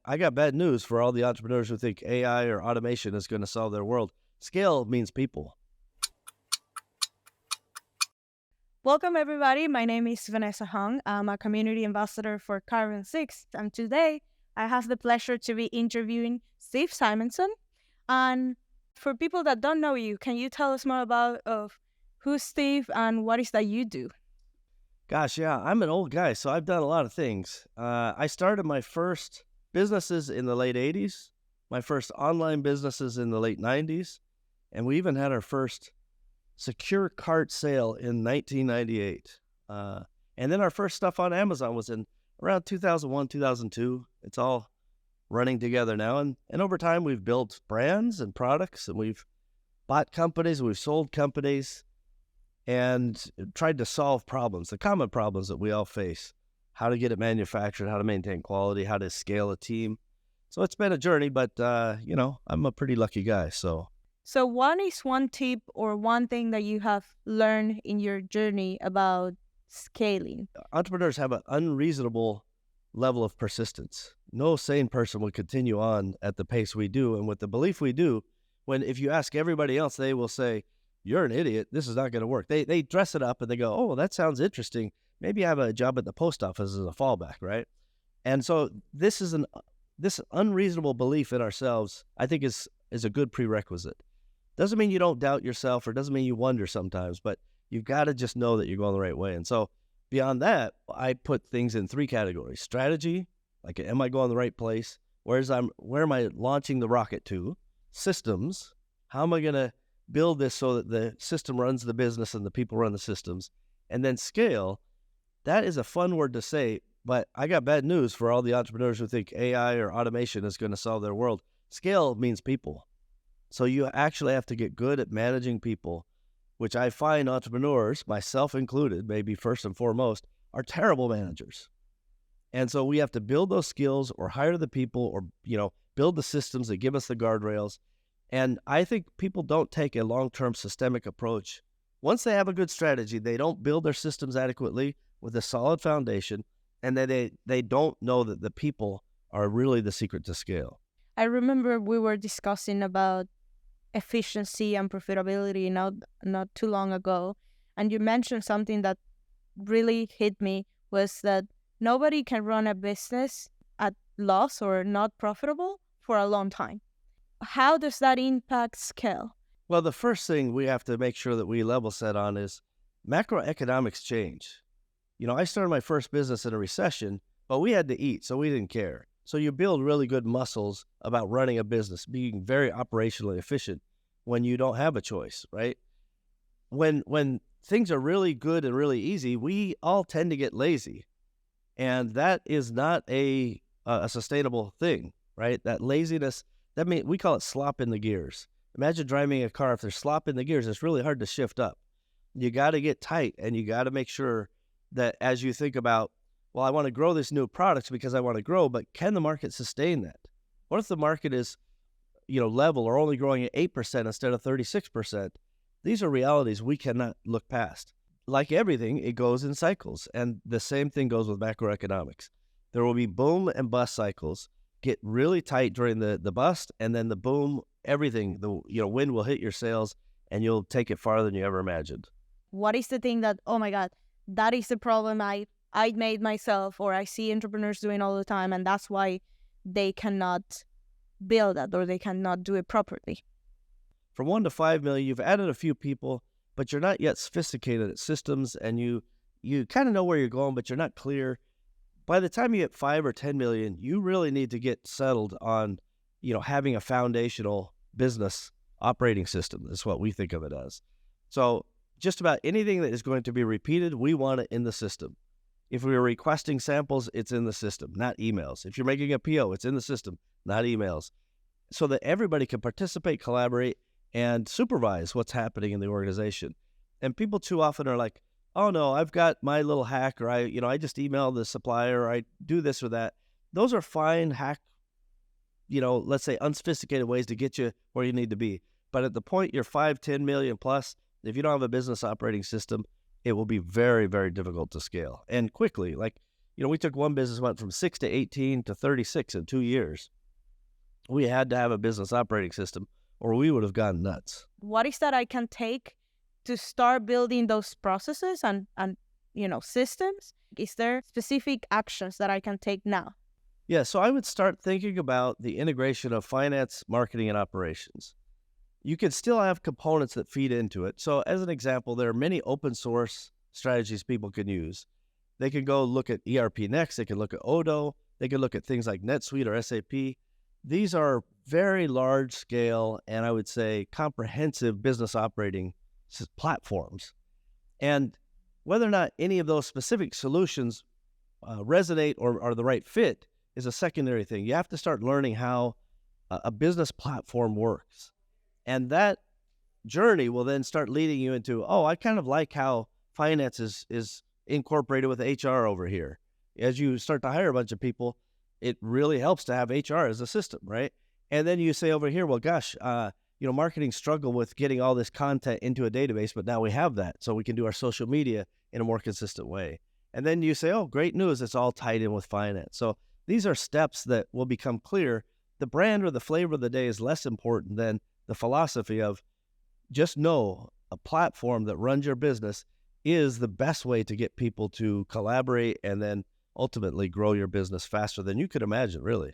I got bad news for all the entrepreneurs who think AI or automation is going to solve their world. Scale means people. Welcome, everybody. My name is Vanessa Hung. I'm a community ambassador for Carbon6, and today I have the pleasure to be interviewing Steve Simonson. And for people that don't know you, can you tell us more about who's Steve and what is that you do? Gosh, yeah, I'm an old guy, so I've done a lot of things. I started my first businesses in the late 80s, my first online businesses in the late 90s, and we even had our first secure cart sale in 1998. And then our first stuff on Amazon was in around 2001, 2002. It's all running together now. And over time, we've built brands and products, and we've bought companies, we've sold companies, and tried to solve problems, the common problems that we all face, how to get it manufactured, how to maintain quality, how to scale a team. So it's been a journey, but, I'm a pretty lucky guy. So what is one tip or one thing that you have learned in your journey about scaling? Entrepreneurs have an unreasonable level of persistence. No sane person would continue on at the pace we do and with the belief we do, when if you ask everybody else, they will say, you're an idiot, this is not going to work. They dress it up and they go, oh, well, that sounds interesting. Maybe I have a job at the post office as a fallback, right? And so this unreasonable belief in ourselves, I think is a good prerequisite. Doesn't mean you don't doubt yourself or doesn't mean you wonder sometimes, but you've got to just know that you're going the right way. And so beyond that, I put things in three categories. Strategy, like, am I going the right place? Where am I launching the rocket to? Systems, how am I going to build this so that the system runs the business and the people run the systems? And then scale, that is a fun word to say, but I got bad news for all the entrepreneurs who think AI or automation is going to solve their world. Scale means people. So you actually have to get good at managing people, which I find entrepreneurs, myself included, maybe first and foremost, are terrible managers. And so we have to build those skills or hire the people or, build the systems that give us the guardrails. And I think people don't take a long-term systemic approach. Once they have a good strategy, they don't build their systems adequately with a solid foundation, and then they don't know that the people are really the secret to scale. I remember we were discussing about efficiency and profitability not too long ago, and you mentioned something that really hit me, was that nobody can run a business at loss or not profitable for a long time. How does that impact scale? Well, the first thing we have to make sure that we level set on is macroeconomics change. I started my first business in a recession, but we had to eat, so we didn't care. So you build really good muscles about running a business, being very operationally efficient when you don't have a choice, right? When things are really good and really easy, we all tend to get lazy. And that is not a sustainable thing, right? That laziness, we call it slop in the gears. Imagine driving a car. If there's slop in the gears, it's really hard to shift up. You got to get tight, and you got to make sure that as you think about, well, I want to grow this new products because I want to grow, but can the market sustain that? What if the market is, level or only growing at 8% instead of 36%? These are realities we cannot look past. Like everything, it goes in cycles, and the same thing goes with macroeconomics. There will be boom and bust cycles. Get really tight during the bust, and then the boom, everything, the wind will hit your sails, and you'll take it farther than you ever imagined. What is the thing that, oh my God, that is the problem I made myself, or I see entrepreneurs doing all the time, and that's why they cannot build that or they cannot do it properly? From 1 to 5 million, you've added a few people, but you're not yet sophisticated at systems, and you kind of know where you're going, but you're not clear. By the time you get 5 or 10 million, you really need to get settled on, having a foundational business operating system. That's what we think of it as. So just about anything that is going to be repeated, we want it in the system. If we are requesting samples, it's in the system, not emails. If you're making a PO, it's in the system, not emails. So that everybody can participate, collaborate, and supervise what's happening in the organization. And people too often are like, oh no, I've got my little hack, or I just email the supplier, or I do this or that. Those are fine hack, let's say unsophisticated ways to get you where you need to be. But at the point you're 5, 10 million plus, if you don't have a business operating system, it will be very, very difficult to scale and quickly. Like we took one business, went from 6 to 18 to 36 in 2 years. We had to have a business operating system or we would have gone nuts. What is that I can take to start building those processes and systems? Is there specific actions that I can take now? Yeah, so I would start thinking about the integration of finance, marketing, and operations. You can still have components that feed into it. So as an example, there are many open source strategies people can use. They can go look at ERP Next, they can look at Odoo, they can look at things like NetSuite or SAP. These are very large scale and I would say comprehensive business operating platforms. And whether or not any of those specific solutions resonate or are the right fit is a secondary thing. You have to start learning how a business platform works. And that journey will then start leading you into, I kind of like how finance is incorporated with HR over here. As you start to hire a bunch of people, it really helps to have HR as a system, right? And then you say over here, well, gosh, marketing struggle with getting all this content into a database, but now we have that. So we can do our social media in a more consistent way. And then you say, great news, it's all tied in with finance. So these are steps that will become clear. The brand or the flavor of the day is less important than the philosophy of just know a platform that runs your business is the best way to get people to collaborate and then ultimately grow your business faster than you could imagine, really.